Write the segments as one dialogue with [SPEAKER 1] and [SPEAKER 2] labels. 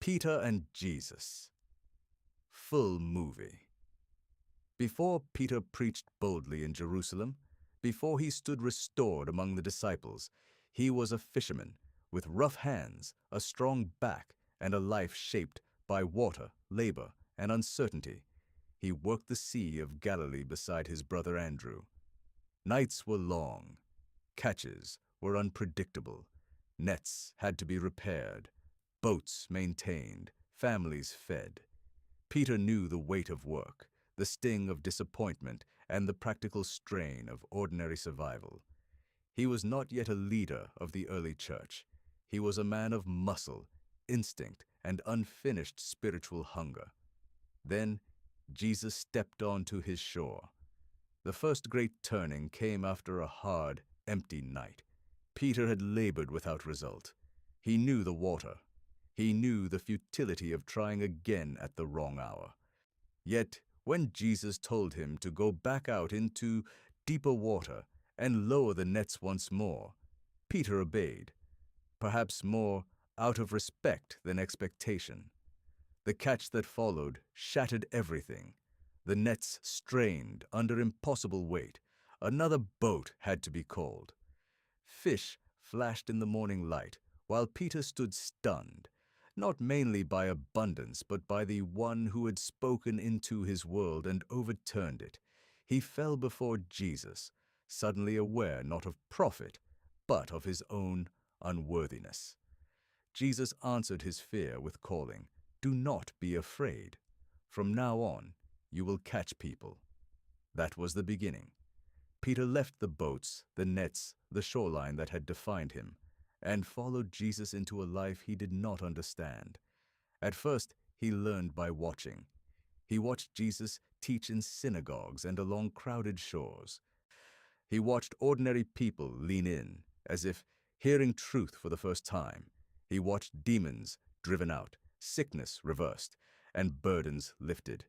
[SPEAKER 1] Peter and Jesus. Full movie. Before Peter preached boldly in Jerusalem, before he stood restored among the disciples, he was a fisherman with rough hands, a strong back, and a life shaped by water, labor, and uncertainty. He worked the Sea of Galilee beside his brother Andrew. Nights were long. Catches were unpredictable. Nets had to be repaired. Boats maintained. Families fed. Peter knew the weight of work, the sting of disappointment, and the practical strain of ordinary survival. He was not yet a leader of the early church. He was a man of muscle, instinct, and unfinished spiritual hunger. Then Jesus stepped onto his shore. The first great turning came after a hard, empty night. Peter had labored without result. He knew the water. He knew the futility of trying again at the wrong hour. Yet, when Jesus told him to go back out into deeper water and lower the nets once more, Peter obeyed, perhaps more out of respect than expectation. The catch that followed shattered everything. The nets strained under impossible weight. Another boat had to be called. Fish flashed in the morning light, while Peter stood stunned, not mainly by abundance, but by the one who had spoken into his world and overturned it. He fell before Jesus, suddenly aware not of profit, but of his own unworthiness. Jesus answered his fear with calling, "Do not be afraid. From now on, you will catch people." That was the beginning. Peter left the boats, the nets, the shoreline that had defined him, and followed Jesus into a life he did not understand. At first, he learned by watching. He watched Jesus teach in synagogues and along crowded shores. He watched ordinary people lean in, as if hearing truth for the first time. He watched demons driven out, sickness reversed, and burdens lifted.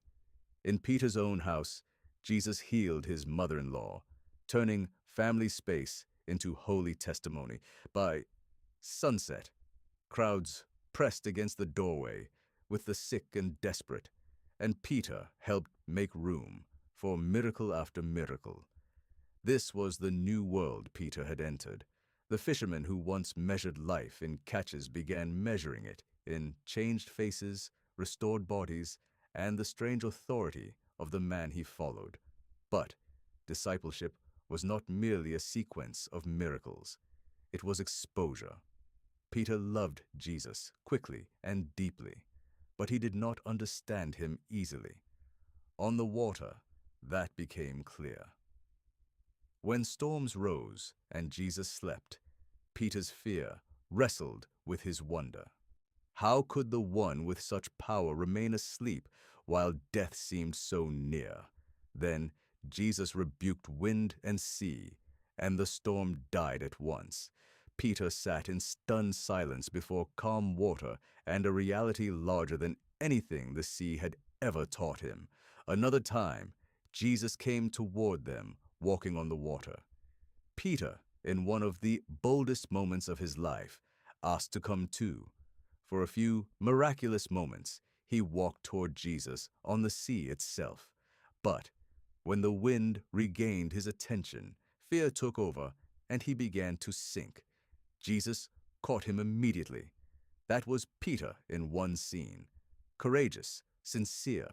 [SPEAKER 1] In Peter's own house, Jesus healed his mother-in-law, turning family space into holy testimony. By sunset, crowds pressed against the doorway with the sick and desperate, and Peter helped make room for miracle after miracle. This was the new world Peter had entered. The fisherman who once measured life in catches began measuring it in changed faces, restored bodies, and the strange authority of the man he followed. But discipleship was not merely a sequence of miracles. It was exposure. Peter loved Jesus quickly and deeply, but he did not understand him easily. On the water, that became clear. When storms rose and Jesus slept, Peter's fear wrestled with his wonder. How could the one with such power remain asleep while death seemed so near? Then Jesus rebuked wind and sea, and the storm died at once. Peter sat in stunned silence before calm water and a reality larger than anything the sea had ever taught him. Another time, Jesus came toward them, walking on the water. Peter, in one of the boldest moments of his life, asked to come too. For a few miraculous moments, he walked toward Jesus on the sea itself. But when the wind regained his attention, fear took over and he began to sink. Jesus caught him immediately. That was Peter in one scene. Courageous, sincere,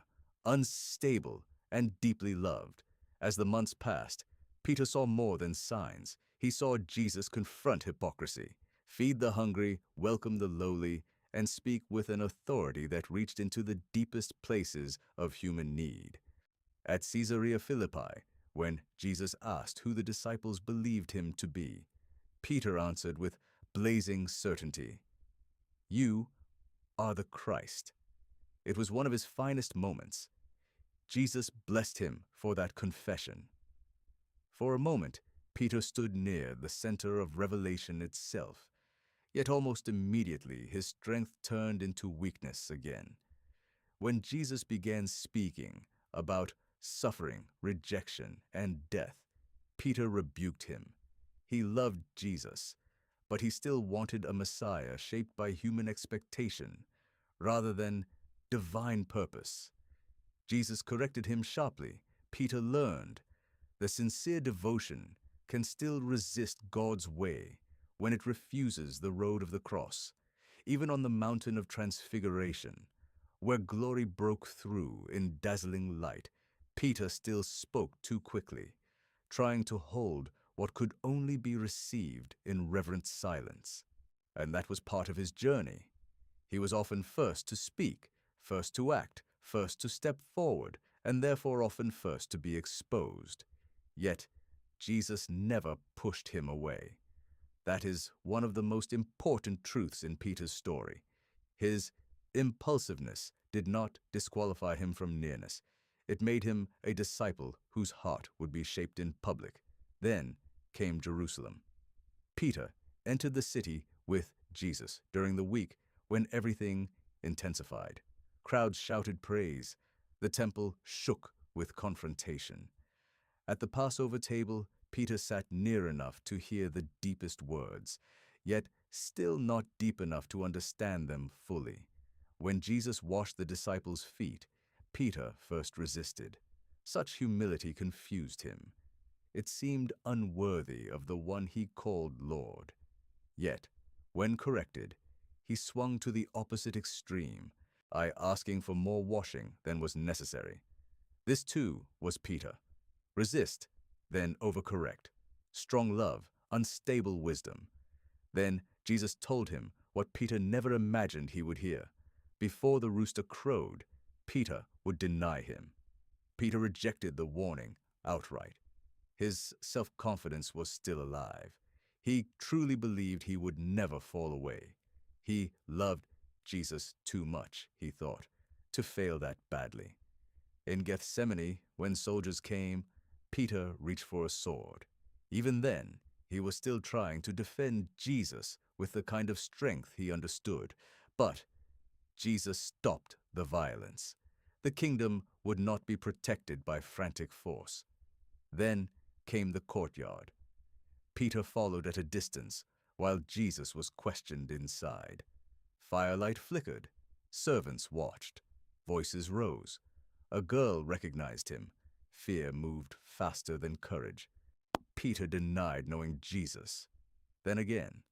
[SPEAKER 1] unstable, and deeply loved. As the months passed, Peter saw more than signs. He saw Jesus confront hypocrisy, feed the hungry, welcome the lowly, and speak with an authority that reached into the deepest places of human need. At Caesarea Philippi, when Jesus asked who the disciples believed him to be, Peter answered with blazing certainty, "You are the Christ." It was one of his finest moments. Jesus blessed him for that confession. For a moment, Peter stood near the center of revelation itself. Yet almost immediately his strength turned into weakness again. When Jesus began speaking about suffering, rejection, and death, Peter rebuked him. He loved Jesus, but he still wanted a Messiah shaped by human expectation. rather than divine purpose. Jesus corrected him sharply. Peter learned the sincere devotion can still resist God's way when it refuses the road of the cross. Even on the mountain of transfiguration, where glory broke through in dazzling light, Peter still spoke too quickly, trying to hold what could only be received in reverent silence. And that was part of his journey. He was often first to speak, first to act, first to step forward, and therefore often first to be exposed. Yet, Jesus never pushed him away. That is one of the most important truths in Peter's story. His impulsiveness did not disqualify him from nearness. It made him a disciple whose heart would be shaped in public. Then came Jerusalem. Peter entered the city with Jesus during the week when everything intensified. Crowds shouted praise. The temple shook with confrontation. At the Passover table, Peter sat near enough to hear the deepest words, yet still not deep enough to understand them fully. When Jesus washed the disciples' feet, Peter first resisted. Such humility confused him. It seemed unworthy of the one he called Lord. Yet, when corrected, he swung to the opposite extreme, asking for more washing than was necessary. This too was Peter. Resist, then overcorrect. Strong love, unstable wisdom. Then Jesus told him what Peter never imagined he would hear. Before the rooster crowed, Peter would deny him. Peter rejected the warning outright. His self-confidence was still alive. He truly believed he would never fall away. He loved Jesus too much, he thought, to fail that badly. In Gethsemane, when soldiers came, Peter reached for a sword. Even then, he was still trying to defend Jesus with the kind of strength he understood. But Jesus stopped the violence. The kingdom would not be protected by frantic force. Then came the courtyard. Peter followed at a distance while Jesus was questioned inside. Firelight flickered. Servants watched. Voices rose. A girl recognized him. Fear moved faster than courage. Peter denied knowing Jesus. Then again.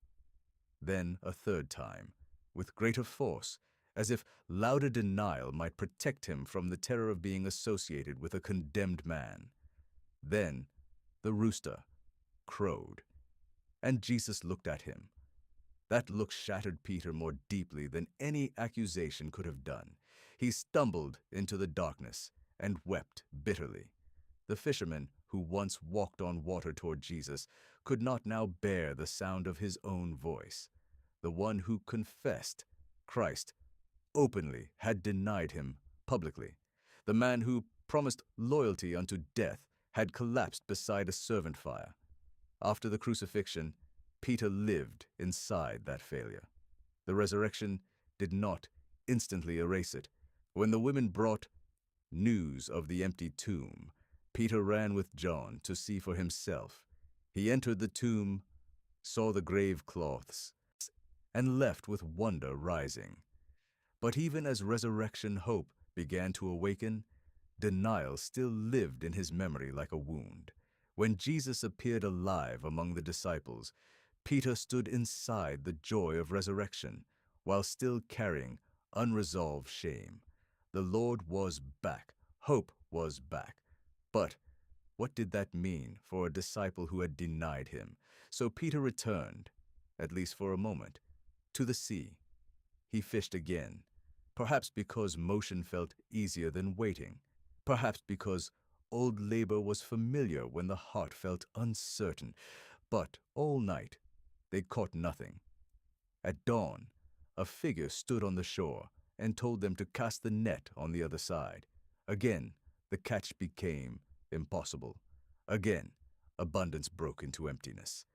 [SPEAKER 1] Then a third time, with greater force, as if louder denial might protect him from the terror of being associated with a condemned man. Then the rooster crowed, and Jesus looked at him. That look shattered Peter more deeply than any accusation could have done. He stumbled into the darkness and wept bitterly. The fisherman who once walked on water toward Jesus could not now bear the sound of his own voice. The one who confessed Christ openly had denied him publicly. The man who promised loyalty unto death had collapsed beside a servant fire. After the crucifixion, Peter lived inside that failure. The resurrection did not instantly erase it. When the women brought news of the empty tomb, Peter ran with John to see for himself. He entered the tomb, saw the grave cloths, and left with wonder rising. But even as resurrection hope began to awaken, denial still lived in his memory like a wound. When Jesus appeared alive among the disciples, Peter stood inside the joy of resurrection, while still carrying unresolved shame. The Lord was back. Hope was back. But what did that mean for a disciple who had denied him? So Peter returned, at least for a moment, to the sea. He fished again, perhaps because motion felt easier than waiting, perhaps because old labor was familiar when the heart felt uncertain. But all night they caught nothing. At dawn, a figure stood on the shore and told them to cast the net on the other side. Again, the catch became impossible. Again, abundance broke into emptiness.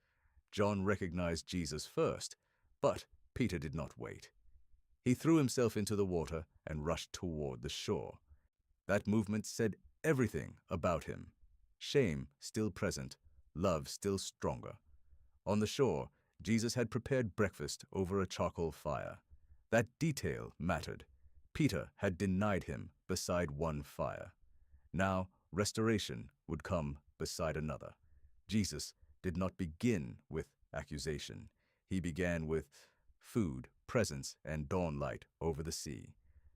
[SPEAKER 1] John recognized Jesus first, but Peter did not wait. He threw himself into the water and rushed toward the shore. That movement said everything about him. Shame still present, love still stronger. On the shore, Jesus had prepared breakfast over a charcoal fire. That detail mattered. Peter had denied him beside one fire. Now restoration would come beside another. Jesus did not begin with accusation. He began with food, presence, and dawn light over the sea.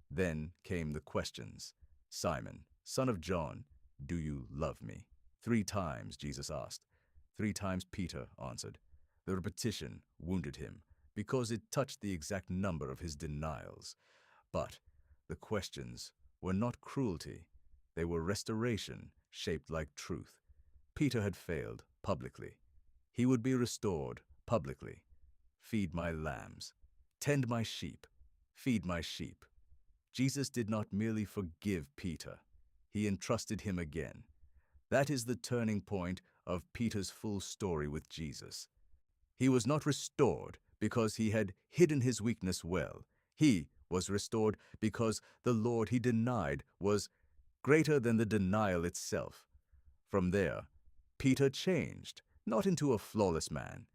[SPEAKER 1] Then came the questions. Simon, son of John, do you love me? 3 times Jesus asked. 3 times Peter answered. The repetition wounded him because it touched the exact number of his denials. But the questions were not cruelty. They were restoration shaped like truth. Peter had failed publicly. He would be restored publicly. Feed my lambs. Tend my sheep. Feed my sheep. Jesus did not merely forgive Peter. He entrusted him again. That is the turning point of Peter's full story with Jesus. He was not restored because he had hidden his weakness well. He was restored because the Lord he denied was greater than the denial itself. From there, Peter changed, not into a flawless man,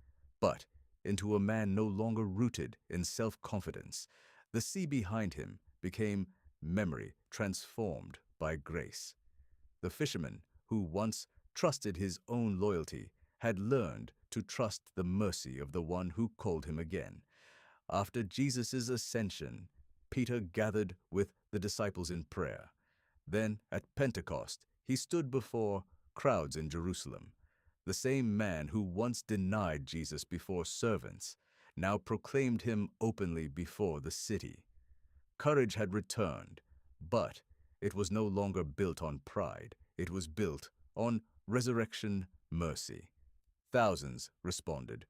[SPEAKER 1] but into a man no longer rooted in self-confidence. The sea behind him became memory transformed by grace. The fisherman who once trusted his own loyalty had learned to trust the mercy of the one who called him again. After Jesus' ascension, Peter gathered with the disciples in prayer. Then, at Pentecost, he stood before crowds in Jerusalem. The same man who once denied Jesus before servants now proclaimed him openly before the city. Courage had returned, but it was no longer built on pride. It was built on resurrection mercy. Thousands responded.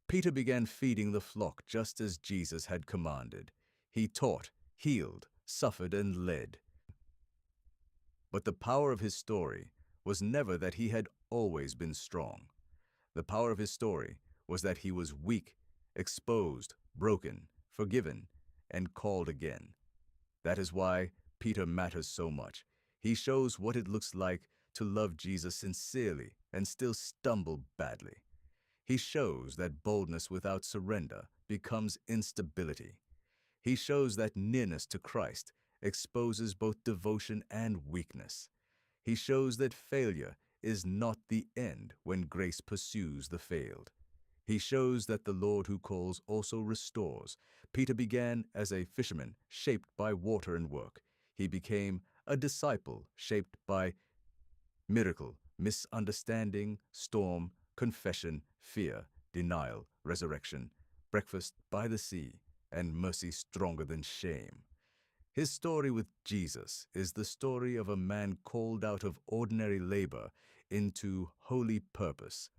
[SPEAKER 1] Peter began feeding the flock just as Jesus had commanded. He taught, healed, suffered, and led. But the power of his story was never that he had always been strong. The power of his story was that he was weak, exposed, broken, forgiven, and called again. That is why Peter matters so much. He shows what it looks like to love Jesus sincerely and still stumble badly. He shows that boldness without surrender becomes instability. He shows that nearness to Christ exposes both devotion and weakness. He shows that failure is not the end when grace pursues the failed. He shows that the Lord who calls also restores. Peter began as a fisherman shaped by water and work. He became a disciple shaped by miracle, misunderstanding, storm, confession, fear, denial, resurrection, breakfast by the sea, and mercy stronger than shame. His story with Jesus is the story of a man called out of ordinary labor into holy purpose,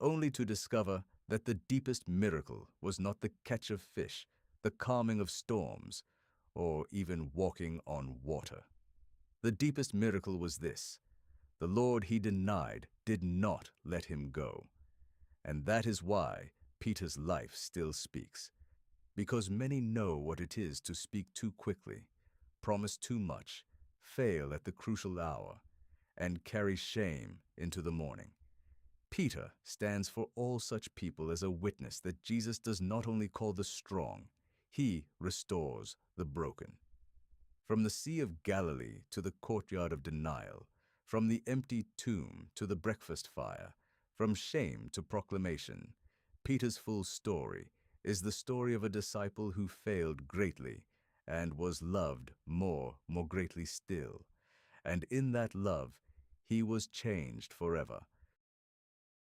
[SPEAKER 1] only to discover that the deepest miracle was not the catch of fish, the calming of storms, or even walking on water. The deepest miracle was this: the Lord he denied did not let him go. And that is why Peter's life still speaks. Because many know what it is to speak too quickly, promise too much, fail at the crucial hour, and carry shame into the morning. Peter stands for all such people as a witness that Jesus does not only call the strong, he restores the broken. From the Sea of Galilee to the courtyard of denial, from the empty tomb to the breakfast fire, from shame to proclamation, Peter's full story is the story of a disciple who failed greatly and was loved more greatly still. And in that love, he was changed forever.